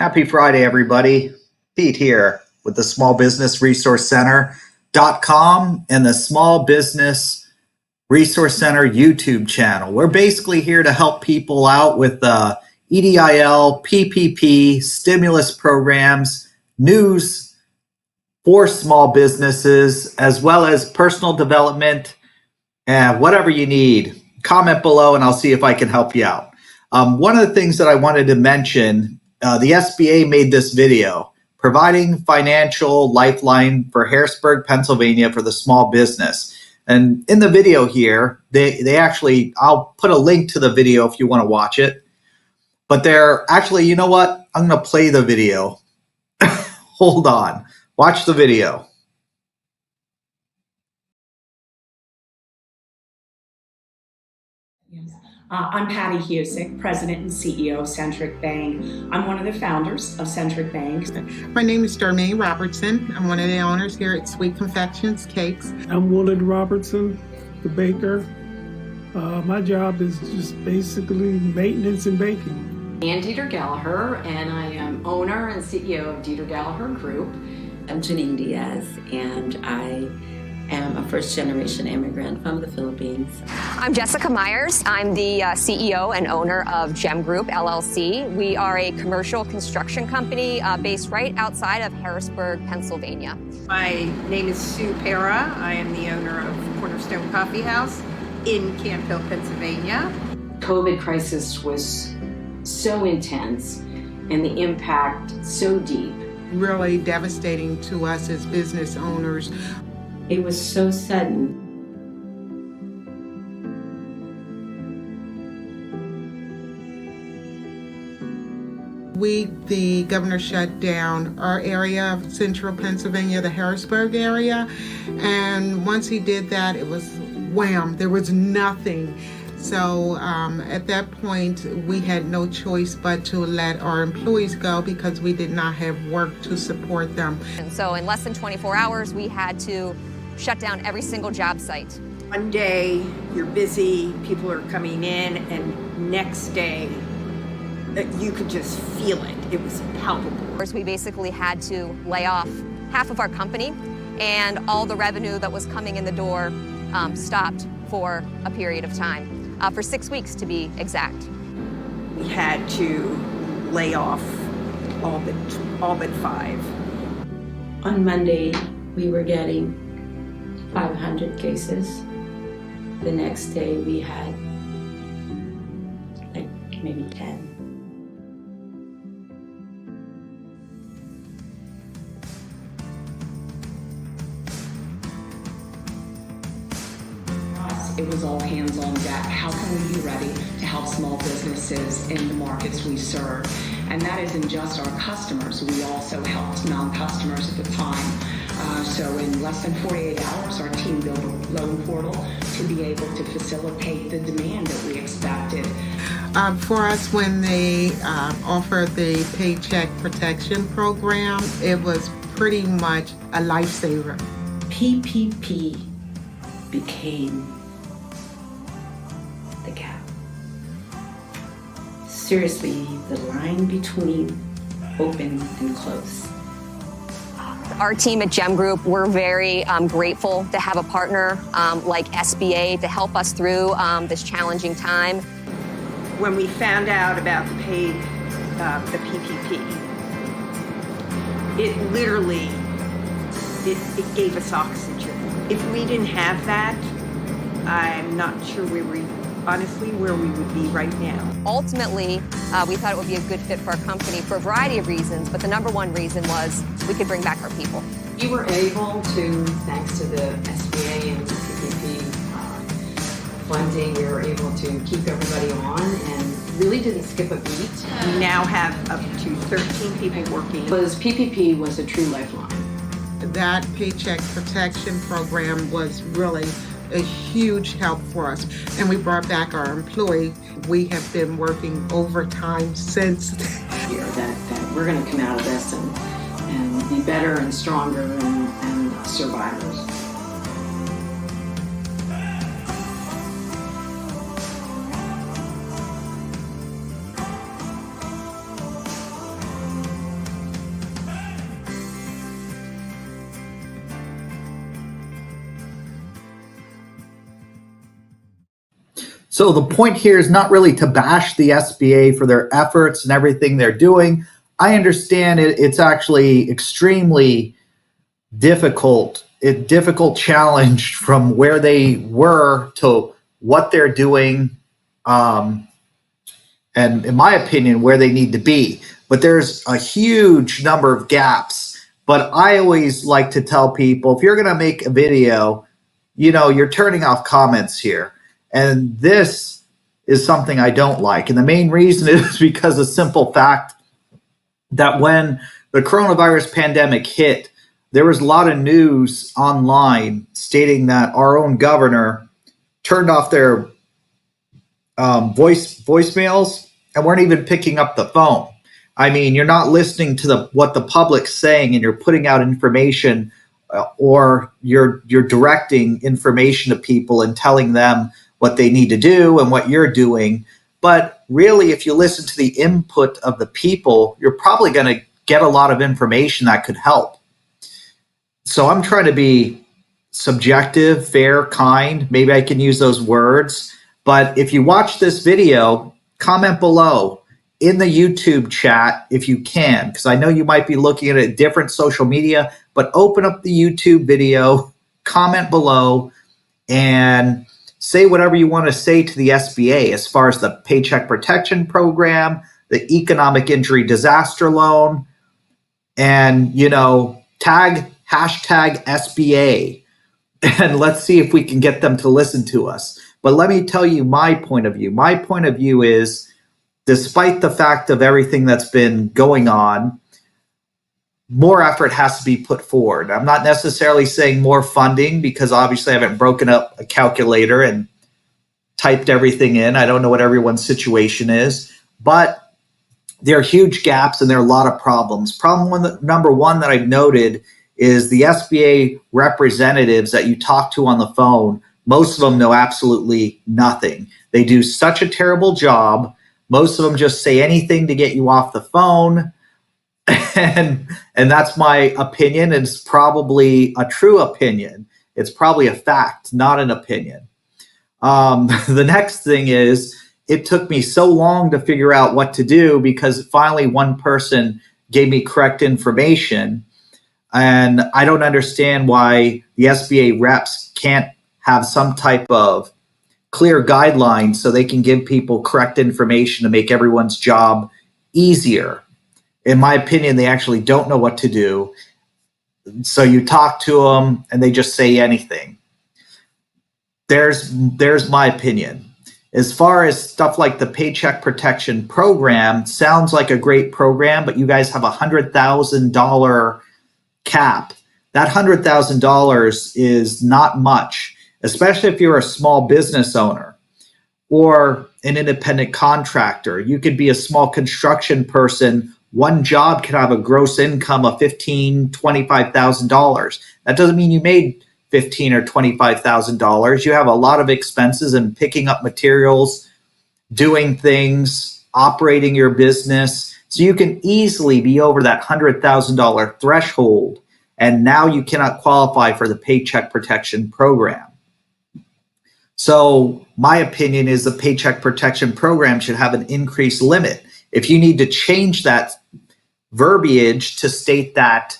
Happy Friday, everybody. Pete here with the Small Business Resource Center.com and the Small Business Resource Center YouTube channel. We're basically here to help people out with eidl, PPP, stimulus programs, news for small businesses, as well as personal development, and whatever you need. Comment below and I'll see if I can help you out. One of the things that I wanted to mention, the SBA made this video, providing financial lifeline for Harrisburg, Pennsylvania for the small business. And in the video here, they actually, I'll put a link to the video if you want to watch it. But they're actually, you know what? I'm going to play the video. Hold on. Watch the video. I'm Patty Husick, President and CEO of Centric Bank. I'm one of the founders of Centric Bank. My name is Darmaine Robertson. I'm one of the owners here at Sweet Confections Cakes. I'm Willard Robertson, the baker. My job is just basically maintenance and baking. I'm Dieter Gallagher, and I am owner and CEO of Dieter Gallagher Group. I'm Janine Diaz, and I am a first-generation immigrant from the Philippines. I'm Jessica Myers. I'm the CEO and owner of Gem Group, LLC. We are a commercial construction company based right outside of Harrisburg, Pennsylvania. My name is Sue Pera. I am the owner of Cornerstone Coffee House in Camp Hill, Pennsylvania. COVID crisis was so intense and the impact so deep. Really devastating to us as business owners. It was so sudden. The governor shut down our area of central Pennsylvania, the Harrisburg area. And once he did that, it was wham, there was nothing. So at that point, we had no choice but to let our employees go because we did not have work to support them. And so in less than 24 hours, we had to shut down every single job site. One day you're busy, people are coming in, and next day you could just feel it. It was palpable. We basically had to lay off half of our company, and all the revenue that was coming in the door stopped for a period of time, for 6 weeks to be exact. We had to lay off all but 5. On Monday, we were getting 500 cases. The next day, we had like maybe 10. It was all hands on deck. How can we be ready to help small businesses in the markets we serve? And that isn't just our customers. We also helped non-customers at the time. So in less than 48 hours, our team built a loan portal to be able to facilitate the demand that we expected. For us, when they offered the Paycheck Protection Program, it was pretty much a lifesaver. PPP became the gap. Seriously, the line between open and close. Our team at Gem Group, we're very grateful to have a partner like SBA to help us through this challenging time. When we found out about the PPP, it literally, it gave us oxygen. If we didn't have that, I'm not sure where we would be right now. Ultimately, we thought it would be a good fit for our company for a variety of reasons, but the number one reason was we could bring back our people. You were able to, thanks to the SBA and the PPP funding, we were able to keep everybody on and really didn't skip a beat. We now have up to 13 people working. Because PPP was a true lifeline. That Paycheck Protection Program was really a huge help for us, and we brought back our employees. We have been working overtime since. That we're going to come out of this and be better and stronger and survivors. So the point here is not really to bash the SBA for their efforts and everything they're doing. I understand it's actually extremely difficult challenge from where they were to what they're doing, and in my opinion, where they need to be. But there's a huge number of gaps. But I always like to tell people, if you're going to make a video, you're turning off comments here. And this is something I don't like. And the main reason is because of simple fact that when the coronavirus pandemic hit, there was a lot of news online stating that our own governor turned off their voicemails and weren't even picking up the phone. I mean, you're not listening to what the public's saying, and you're putting out information, or you're directing information to people and telling them what they need to do and what you're doing. But really, if you listen to the input of the people, you're probably going to get a lot of information that could help. So I'm trying to be subjective, fair, kind. Maybe I can use those words. But if you watch this video, comment below in the YouTube chat if you can, because I know you might be looking at a different social media, but open up the YouTube video, comment below, and say whatever you want to say to the SBA as far as the Paycheck Protection Program, the Economic Injury Disaster Loan, and, tag hashtag SBA, and let's see if we can get them to listen to us. But let me tell you my point of view. My point of view is, despite the fact of everything that's been going on, more effort has to be put forward. I'm not necessarily saying more funding, because obviously I haven't broken up a calculator and typed everything in. I don't know what everyone's situation is, but there are huge gaps and there are a lot of problems. Number one that I've noted is the SBA representatives that you talk to on the phone. Most of them know absolutely nothing. They do such a terrible job. Most of them just say anything to get you off the phone. And that's my opinion. It's probably a true opinion. It's probably a fact, not an opinion. The next thing is, it took me so long to figure out what to do, because finally one person gave me correct information. And I don't understand why the SBA reps can't have some type of clear guidelines so they can give people correct information to make everyone's job easier. In my opinion, they actually don't know what to do. So you talk to them and they just say anything. There's my opinion. As far as stuff like the Paycheck Protection Program, sounds like a great program, but you guys have $100,000 cap. That $100,000 is not much, especially if you're a small business owner or an independent contractor. You could be a small construction person. One job could have a gross income of $15,000, $25,000. That doesn't mean you made $15,000 or $25,000. You have a lot of expenses in picking up materials, doing things, operating your business. So you can easily be over that $100,000 threshold, and now you cannot qualify for the Paycheck Protection Program. So my opinion is the Paycheck Protection Program should have an increased limit. If you need to change that verbiage to state that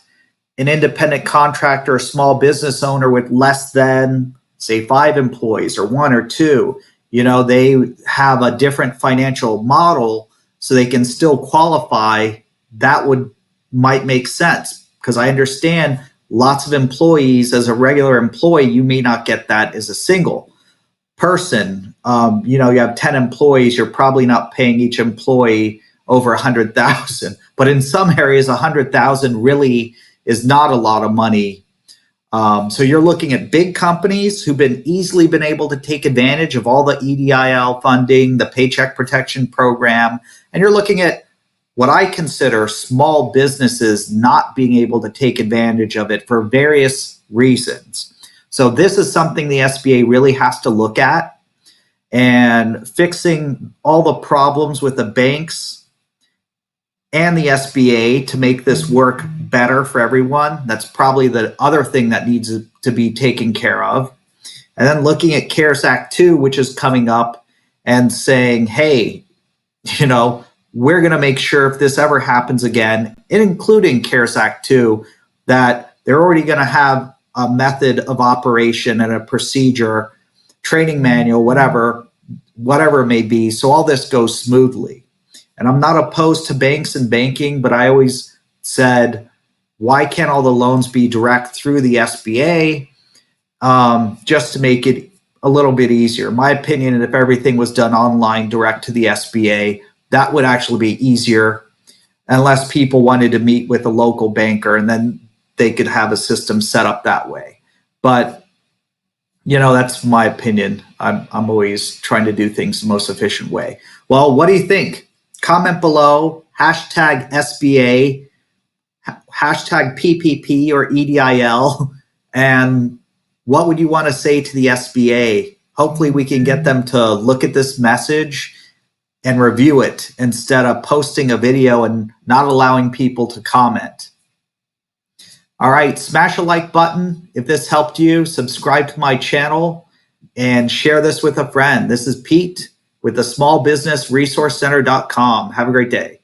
an independent contractor or small business owner with less than, say, 5 employees or 1 or 2, they have a different financial model so they can still qualify, that might make sense, because I understand lots of employees. As a regular employee, you may not get that as a single person. You have 10 employees, you're probably not paying each employee over $100,000, but in some areas, $100,000 really is not a lot of money. So you're looking at big companies who've easily been able to take advantage of all the EIDL funding, the Paycheck Protection Program, and you're looking at what I consider small businesses not being able to take advantage of it for various reasons. So this is something the SBA really has to look at, and fixing all the problems with the banks and the SBA to make this work better for everyone. That's probably the other thing that needs to be taken care of. And then looking at CARES Act 2, which is coming up, and saying, hey, you know, we're going to make sure if this ever happens again, including CARES Act 2, that they're already going to have a method of operation and a procedure, training manual, whatever it may be. So all this goes smoothly. And I'm not opposed to banks and banking, but I always said, why can't all the loans be direct through the SBA, just to make it a little bit easier? My opinion, if everything was done online direct to the SBA, that would actually be easier, unless people wanted to meet with a local banker and then they could have a system set up that way. But, you know, that's my opinion. I'm always trying to do things the most efficient way. Well, what do you think? Comment below, hashtag SBA, hashtag PPP or EIDL, and what would you want to say to the SBA? Hopefully we can get them to look at this message and review it instead of posting a video and not allowing people to comment. All right, smash a like button if this helped you, subscribe to my channel, and share this with a friend. This is Pete with the smallbusinessresourcecenter.com. Have a great day.